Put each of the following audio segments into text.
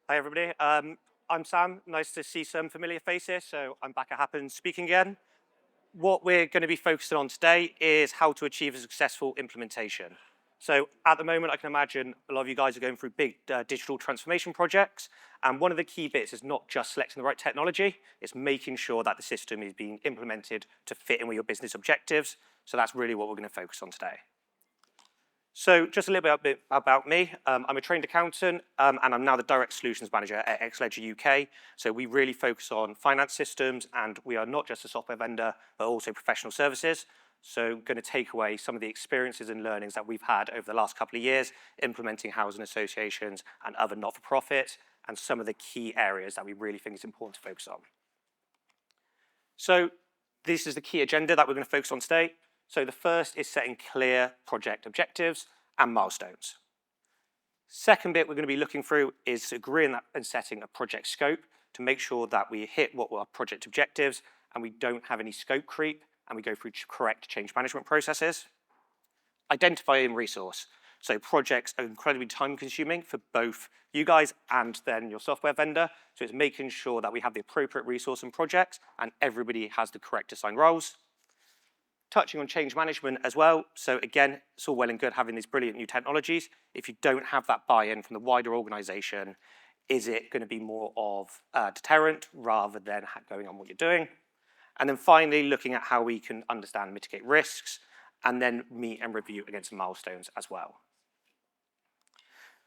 Hi, everybody. I'm Sam. Nice to see some familiar faces. So I'm back at HAPN speaking again. What we're going to be focusing on today is how to achieve a successful implementation. So at the moment, I can imagine a lot of you guys are going through big digital transformation projects. And one of the key bits is not just selecting the right technology, it's making sure that the system is being implemented to fit in with your business objectives. So that's really what we're going to focus on today. So just a little bit about me. I'm a trained accountant, and I'm now the Direct Solutions Manager at Xledger UK. So we really focus on finance systems, and we are not just a software vendor, but also professional services. So going to take away some of the experiences and learnings that we've had over the last couple of years, implementing housing associations and other not-for-profits, and some of the key areas that we really think is important to focus on. So this is the key agenda that we're going to focus on today. So the first is setting clear project objectives and milestones. Second bit we're going to be looking through is agreeing and setting a project scope to make sure that we hit what were our project objectives and we don't have any scope creep and we go through correct change management processes. Identifying resource. So projects are incredibly time consuming for both you guys and then your software vendor. So it's making sure that we have the appropriate resource and projects and everybody has the correct assigned roles. Touching on change management as well. So again, it's all well and good having these brilliant new technologies. If you don't have that buy-in from the wider organization, is it going to be more of a deterrent rather than going on what you're doing? And then finally, looking at how we can understand and mitigate risks, and then meet and review against milestones as well.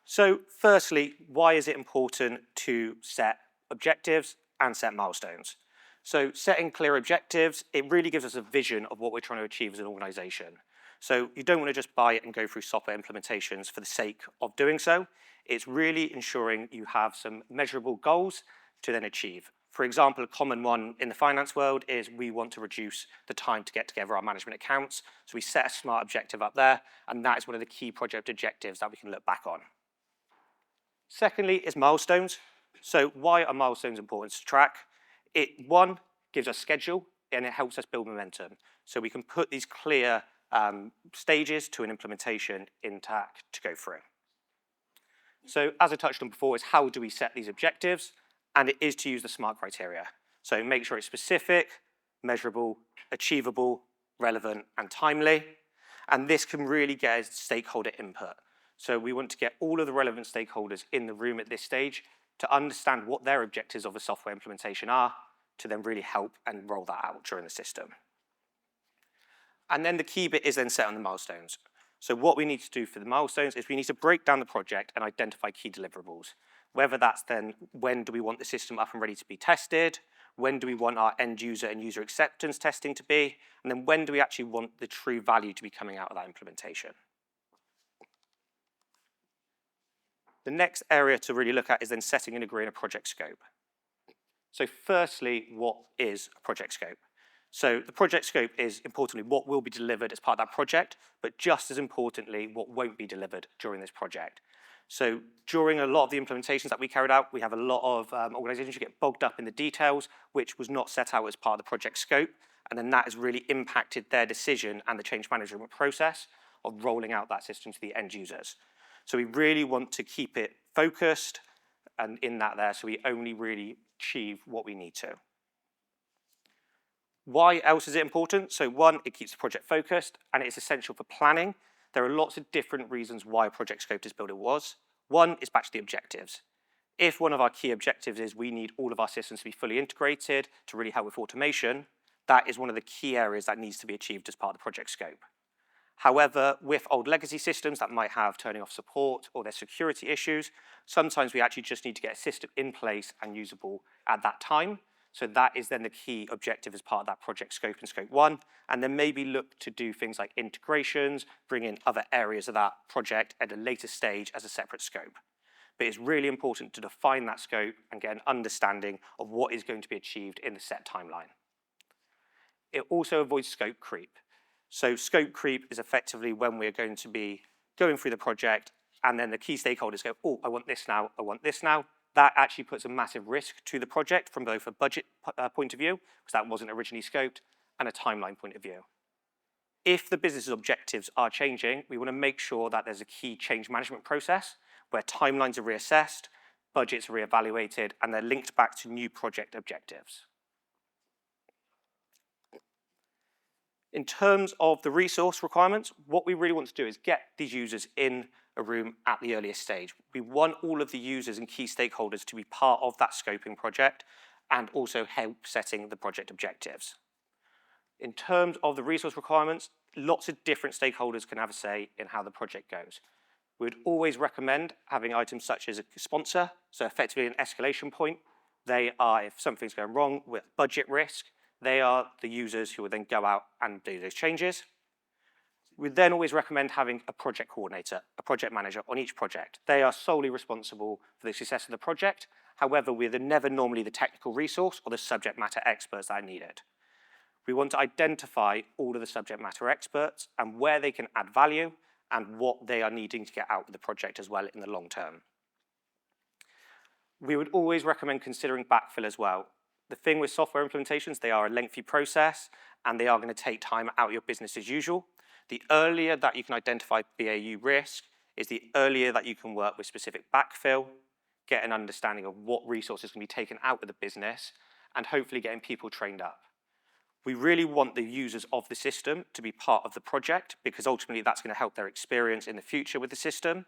So firstly, why is it important to set objectives and set milestones? So setting clear objectives, it really gives us a vision of what we're trying to achieve as an organization. So you don't want to just buy it and go through software implementations for the sake of doing so. It's really ensuring you have some measurable goals to then achieve. For example, a common one in the finance world is we want to reduce the time to get together our management accounts. So we set a smart objective up there, and that is one of the key project objectives that we can look back on. Secondly is milestones. So why are milestones important to track? One, gives us schedule, and it helps us build momentum. So we can put these clear stages to an implementation intact to go through. So as I touched on before, is how do we set these objectives? And it is to use the SMART criteria. So make sure it's specific, measurable, achievable, relevant, and timely. And this can really get us stakeholder input. So we want to get all of the relevant stakeholders in the room at this stage to understand what their objectives of a software implementation are, to then really help and roll that out during the system. And then the key bit is then set on the milestones. So what we need to do for the milestones is we need to break down the project and identify key deliverables. Whether that's then when do we want the system up and ready to be tested, when do we want our end user and user acceptance testing to be, and then when do we actually want the true value to be coming out of that implementation. The next area to really look at is then setting and agreeing a project scope. So firstly, what is a project scope? So the project scope is, importantly, what will be delivered as part of that project, but just as importantly, what won't be delivered during this project. So during a lot of the implementations that we carried out, we have a lot of organizations who get bogged up in the details, which was not set out as part of the project scope, and then that has really impacted their decision and the change management process of rolling out that system to the end users. So we really want to keep it focused and in that there, so we only really achieve what we need to. Why else is it important? So one, it keeps the project focused, and it's essential for planning. There are lots of different reasons why a project scope is built as it was. One is back to the objectives. If one of our key objectives is we need all of our systems to be fully integrated to really help with automation, that is one of the key areas that needs to be achieved as part of the project scope. However, with old legacy systems that might have turning off support or their security issues, sometimes we actually just need to get a system in place and usable at that time. So that is then the key objective as part of that project scope in scope one, and then maybe look to do things like integrations, bring in other areas of that project at a later stage as a separate scope. But it's really important to define that scope and get an understanding of what is going to be achieved in the set timeline. It also avoids scope creep. So scope creep is effectively when we're going to be going through the project and then the key stakeholders go, oh, I want this now, I want this now. That actually puts a massive risk to the project from both a budget point of view, because that wasn't originally scoped, and a timeline point of view. If the business objectives are changing, we want to make sure that there's a key change management process where timelines are reassessed, budgets are reevaluated, and they're linked back to new project objectives. In terms of the resource requirements, what we really want to do is get these users in a room at the earliest stage. We want all of the users and key stakeholders to be part of that scoping project and also help setting the project objectives. In terms of the resource requirements, lots of different stakeholders can have a say in how the project goes. We would always recommend having items such as a sponsor, so effectively an escalation point. They are, if something's going wrong with budget risk, they are the users who will then go out and do those changes. We then always recommend having a project coordinator, a project manager on each project. They are solely responsible for the success of the project. However, we're never normally the technical resource or the subject matter experts that are needed. We want to identify all of the subject matter experts and where they can add value and what they are needing to get out of the project as well in the long term. We would always recommend considering backfill as well. The thing with software implementations, they are a lengthy process and they are going to take time out of your business as usual. The earlier that you can identify BAU risk is the earlier that you can work with specific backfill, get an understanding of what resources can be taken out of the business, and hopefully getting people trained up. We really want the users of the system to be part of the project because ultimately that's going to help their experience in the future with the system.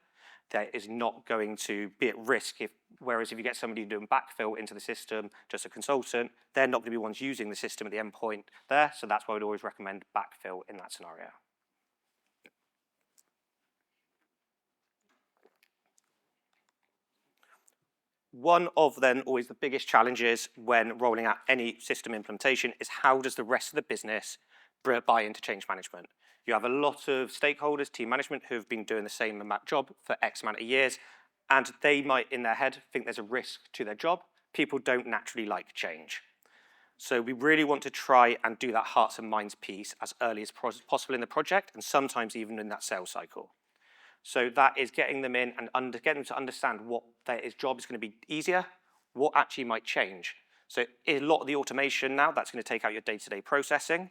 That is not going to be at risk, whereas if you get somebody doing backfill into the system, just a consultant, they're not going to be ones using the system at the end point there, so that's why we'd always recommend backfill in that scenario. One of then always the biggest challenges when rolling out any system implementation is how does the rest of the business buy into change management? You have a lot of stakeholders, team management, who have been doing the same job for X amount of years, and they might, in their head, think there's a risk to their job. People don't naturally like change. So we really want to try and do that hearts and minds piece as early as possible in the project, and sometimes even in that sales cycle. So that is getting them in and getting them to understand what their job is going to be easier, what actually might change. So a lot of the automation now, that's going to take out your day-to-day processing.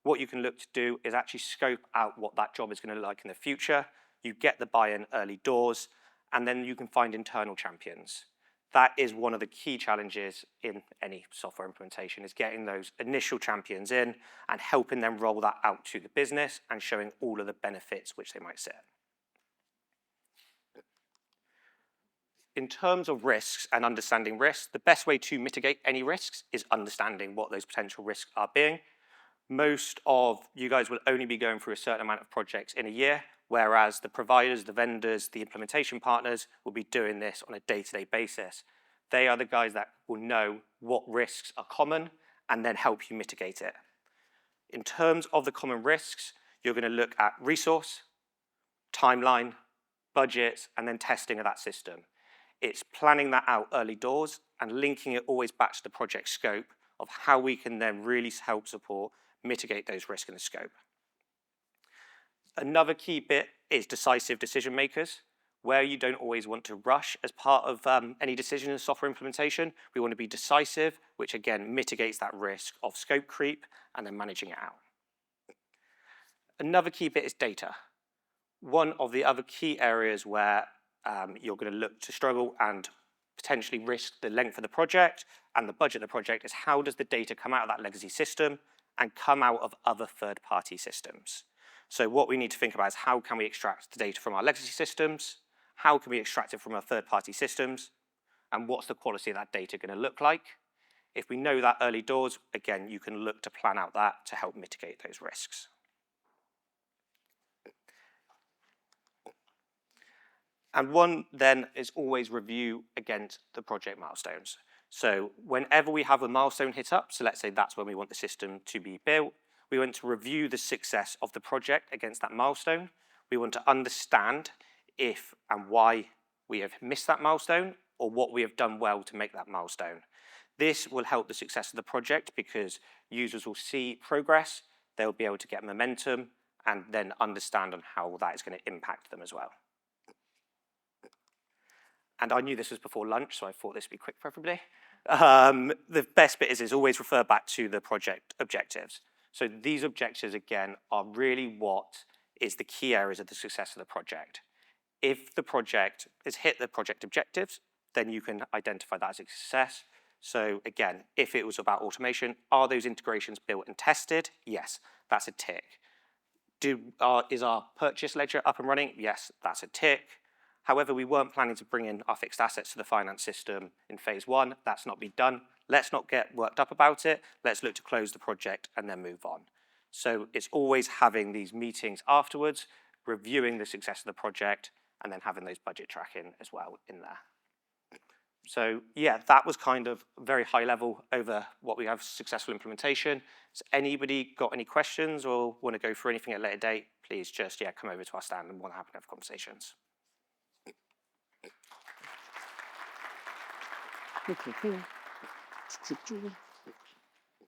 What you can look to do is actually scope out what that job is going to look like in the future. You get the buy-in early doors, and then you can find internal champions. That is one of the key challenges in any software implementation, is getting those initial champions in and helping them roll that out to the business and showing all of the benefits which they might see. In terms of risks and understanding risks, the best way to mitigate any risks is understanding what those potential risks are being. Most of you guys will only be going through a certain amount of projects in a year, whereas the providers, the vendors, the implementation partners will be doing this on a day-to-day basis. They are the guys that will know what risks are common and then help you mitigate it. In terms of the common risks, you're going to look at resource, timeline, budgets, and then testing of that system. It's planning that out early doors and linking it always back to the project scope of how we can then really help support mitigate those risks in the scope. Another key bit is decisive decision makers, where you don't always want to rush as part of any decision in software implementation. We want to be decisive, which again mitigates that risk of scope creep and then managing it out. Another key bit is data. One of the other key areas where you're going to look to struggle and potentially risk the length of the project and the budget of the project is how does the data come out of that legacy system and come out of other third-party systems. So what we need to think about is how can we extract the data from our legacy systems, how can we extract it from our third-party systems, and what's the quality of that data going to look like. If we know that early doors, again, you can look to plan out that to help mitigate those risks. And one then is always review against the project milestones. So whenever we have a milestone hit up, so let's say that's when we want the system to be built, we want to review the success of the project against that milestone. We want to understand if and why we have missed that milestone or what we have done well to make that milestone. This will help the success of the project because users will see progress, they'll be able to get momentum and then understand on how that is going to impact them as well. And I knew this was before lunch, so I thought this would be quick preferably. The best bit is always refer back to the project objectives. So these objectives, again, are really what is the key areas of the success of the project. If the project has hit the project objectives, then you can identify that as a success. So again, if it was about automation, are those integrations built and tested? Yes, that's a tick. Is our purchase ledger up and running? Yes, that's a tick. However, we weren't planning to bring in our fixed assets to the finance system in phase one. That's not been done. Let's not get worked up about it. Let's look to close the project and then move on. So it's always having these meetings afterwards, reviewing the success of the project, and then having those budget tracking as well in there. So yeah, that was kind of very high level over what we have successful implementation. Has anybody got any questions or want to go through anything at a later date? Please just come over to our stand and we'll have conversations.